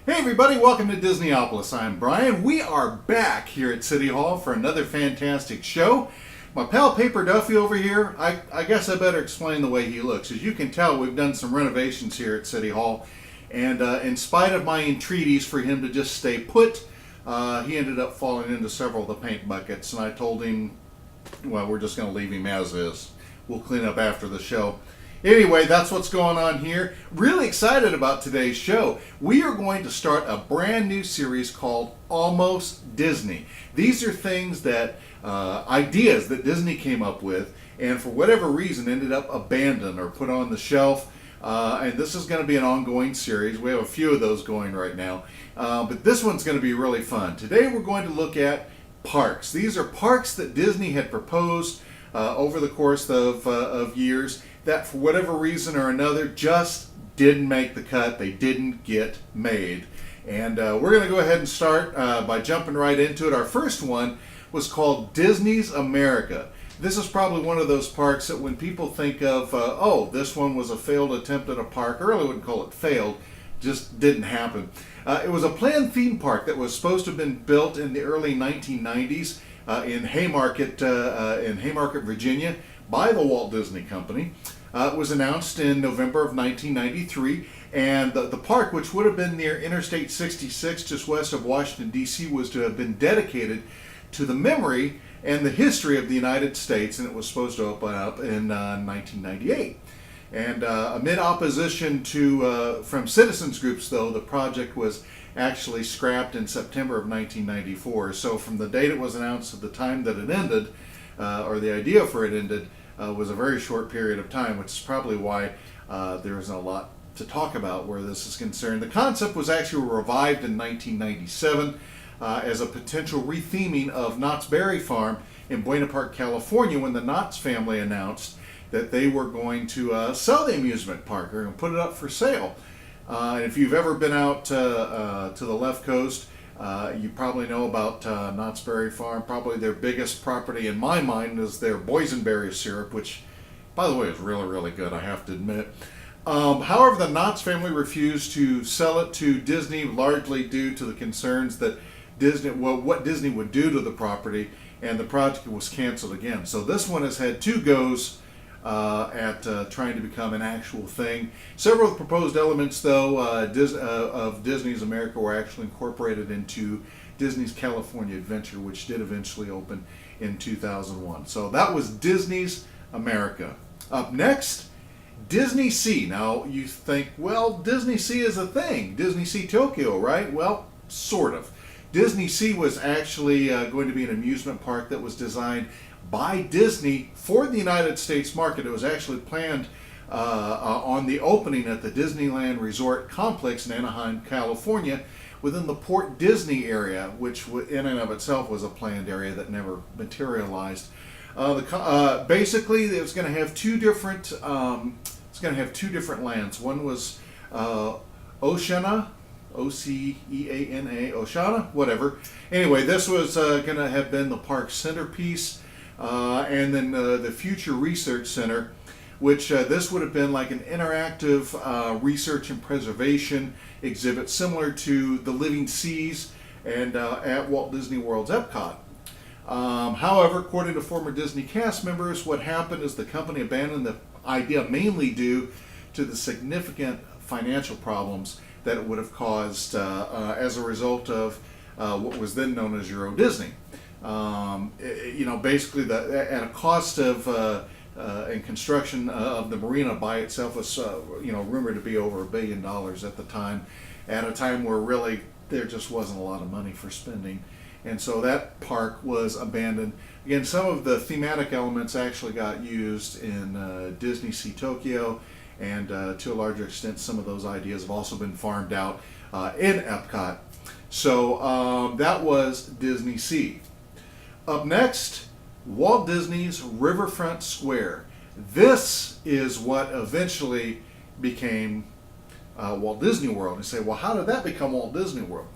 Hey everybody, welcome to Disneyopolis. I'm Bryan. We are back here at City Hall for another fantastic show. My pal Paper Duffy over here, I guess I better explain the way he looks. As you can tell, we've done some renovations here at City Hall, and in spite of my entreaties for him to just stay put, he ended up falling into several of the paint buckets, and I told him, well, we're just going to leave him as is. We'll clean up after the show. Anyway, that's what's going on here. Really excited about today's show. We are going to start a brand new series called Almost Disney. These are things that, ideas that Disney came up with and for whatever reason ended up abandoned or put on the shelf. And this is going to be an ongoing series. We have a few of those going right now. But this one's going to be really fun. Today we're going to look at parks. These are parks that Disney had proposed over the course of years that for whatever reason or another just didn't make the cut. They didn't get made. And we're going to go ahead and start by jumping right into it. Our first one was called Disney's America. This is probably one of those parks that when people think of, oh, this one was a failed attempt at a park, I really wouldn't call it failed, just didn't happen. It was a planned theme park that was supposed to have been built in the early 1990s in Haymarket, Virginia, by the Walt Disney Company. It was announced in November of 1993, and the park, which would have been near Interstate 66, just west of Washington, D.C., was to have been dedicated to the memory and the history of the United States, and it was supposed to open up in 1998. And amid opposition from citizens groups, though, the project was actually scrapped in September of 1994. So from the date it was announced to the time that it ended, or the idea for it ended, was a very short period of time, which is probably why there isn't a lot to talk about where this is concerned. The concept was actually revived in 1997 as a potential retheming of Knott's Berry Farm in Buena Park, California, when the Knotts family announced that they were going to sell the amusement park or put it up for sale. And if you've ever been out to the left coast, you probably know about Knott's Berry Farm. Probably their biggest property in my mind is their boysenberry syrup, which, by the way, is really, really good, I have to admit. However, the Knotts family refused to sell it to Disney, largely due to the concerns that what Disney would do to the property, and the project was canceled again. So this one has had two goes at trying to become an actual thing. Several of the proposed elements, though, of Disney's America were actually incorporated into Disney's California Adventure, which did eventually open in 2001. So that was Disney's America. Up next, Disney Sea. Now you think, well, Disney Sea is a thing. Disney Sea Tokyo, right? Well, sort of. Disney Sea was actually going to be an amusement park that was designed by Disney for the United States market. It was actually planned on the opening at the Disneyland Resort Complex in Anaheim, California, within the Port Disney area, which in and of itself was a planned area that never materialized. Basically, it was going to have two different. It's going to have two different lands. One was Oceana. Oceana, Oceana, whatever. Anyway, this was going to have been the park's centerpiece, and then the Future Research Center, which this would have been like an interactive research and preservation exhibit similar to the Living Seas and at Walt Disney World's Epcot. However, according to former Disney cast members, what happened is the company abandoned the idea mainly due to the significant financial problems that it would have caused as a result of what was then known as Euro Disney. Basically, at a cost of and construction of the marina by itself was rumored to be over $1 billion at the time, at a time where really there just wasn't a lot of money for spending. And so that park was abandoned. Again, some of the thematic elements actually got used in Disney Sea Tokyo, and to a larger extent, some of those ideas have also been farmed out in Epcot. So that was Disney Sea. Up next, Walt Disney's Riverfront Square. This is what eventually became Walt Disney World. You say, well, how did that become Walt Disney World?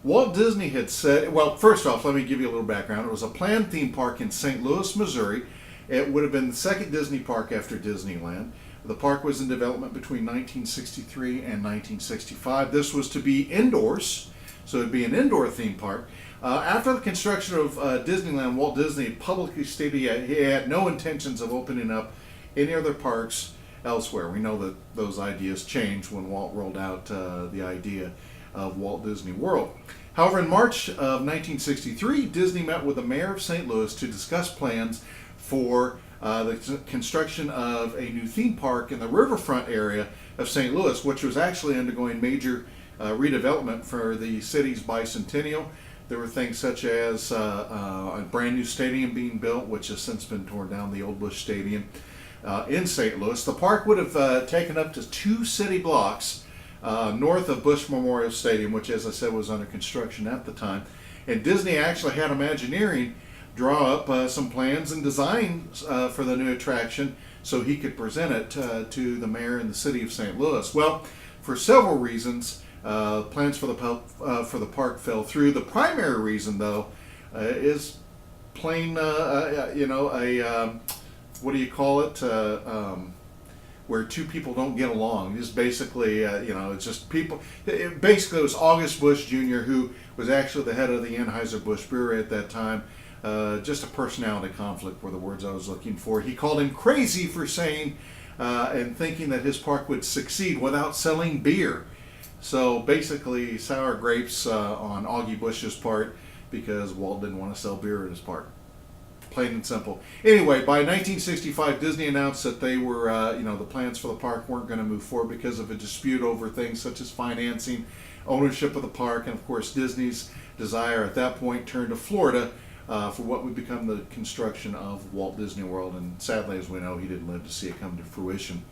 Walt Disney had said, well, first off, let me give you a little background. It was a planned theme park in St. Louis, Missouri. It would have been the second Disney park after Disneyland. The park was in development between 1963 and 1965. This was to be indoors, so it'd be an indoor theme park. After the construction of Disneyland, Walt Disney publicly stated he had no intentions of opening up any other parks elsewhere. We know that those ideas changed when Walt rolled out the idea of Walt Disney World. However, in March of 1963, Disney met with the mayor of St. Louis to discuss plans for the construction of a new theme park in the riverfront area of St. Louis, which was actually undergoing major redevelopment for the city's bicentennial. There were things such as a brand new stadium being built, which has since been torn down, the old Busch Stadium in St. Louis. The park would have taken up to 2 city blocks north of Busch Memorial Stadium, which, as I said, was under construction at the time. And Disney actually had Imagineering draw up some plans and designs for the new attraction so he could present it to the mayor and the city of St. Louis. Well, for several reasons, plans for the park fell through. The primary reason, though, is plain, what do you call it? Where two people don't get along. It's basically, it's just people. Basically, it was August Busch Jr., who was actually the head of the Anheuser-Busch Brewery at that time. Just a personality conflict were the words I was looking for. He called him crazy for saying and thinking that his park would succeed without selling beer. So basically, sour grapes on Augie Busch's part because Walt didn't want to sell beer at his park. Plain and simple. Anyway, by 1965, Disney announced that they were, the plans for the park weren't going to move forward because of a dispute over things such as financing, ownership of the park, and of course Disney's desire at that point turned to Florida for what would become the construction of Walt Disney World. And sadly, as we know, he didn't live to see it come to fruition.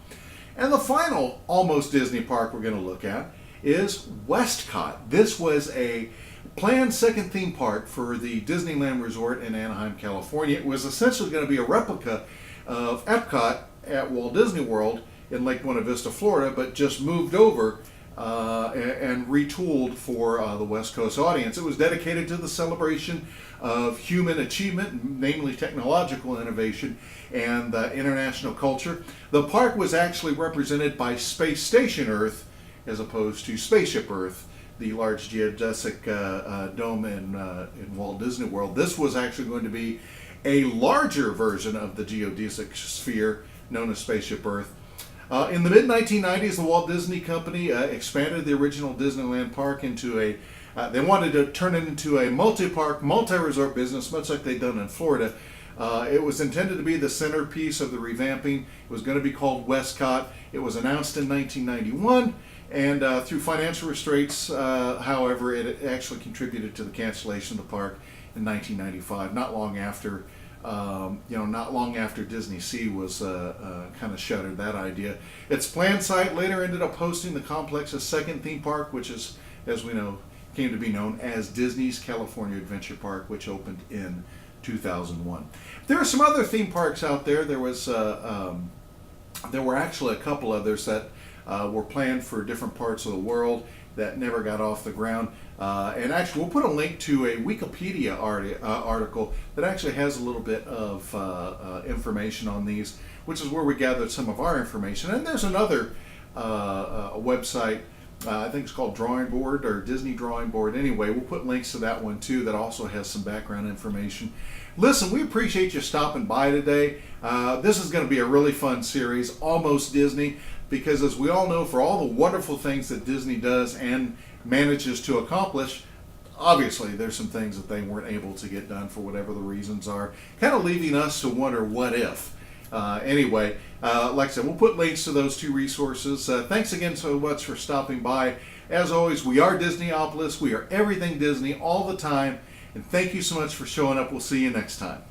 And the final almost Disney park we're going to look at is Westcott. This was a planned second theme park for the Disneyland Resort in Anaheim, California. It was essentially going to be a replica of Epcot at Walt Disney World in Lake Buena Vista, Florida, but just moved over and retooled for the West Coast audience. It was dedicated to the celebration of human achievement, namely technological innovation and international culture. The park was actually represented by Space Station Earth as opposed to Spaceship Earth, the large geodesic dome in Walt Disney World. This was actually going to be a larger version of the geodesic sphere known as Spaceship Earth. In the mid-1990s, the Walt Disney Company expanded the original Disneyland park into they wanted to turn it into a multi-park, multi-resort business, much like they'd done in Florida. It was intended to be the centerpiece of the revamping. It was going to be called Westcott. It was announced in 1991. And through financial restraints, however, it actually contributed to the cancellation of the park in 1995. Not long after Disney Sea was kind of shuttered that idea. Its planned site later ended up hosting the complex's second theme park, which is, as we know, came to be known as Disney's California Adventure Park, which opened in 2001. There are some other theme parks out there. There were actually a couple others that were planned for different parts of the world that never got off the ground. And actually, we'll put a link to a Wikipedia article that actually has a little bit of information on these, which is where we gathered some of our information. And there's another website, I think it's called Drawing Board or Disney Drawing Board. Anyway, we'll put links to that one too that also has some background information. Listen, we appreciate you stopping by today. This is going to be a really fun series, Almost Disney, because as we all know, for all the wonderful things that Disney does and manages to accomplish, obviously there's some things that they weren't able to get done for whatever the reasons are, kind of leaving us to wonder what if. Anyway, like I said, we'll put links to those two resources. Thanks again so much for stopping by. As always, we are Disneyopolis. We are everything Disney all the time. And thank you so much for showing up. We'll see you next time.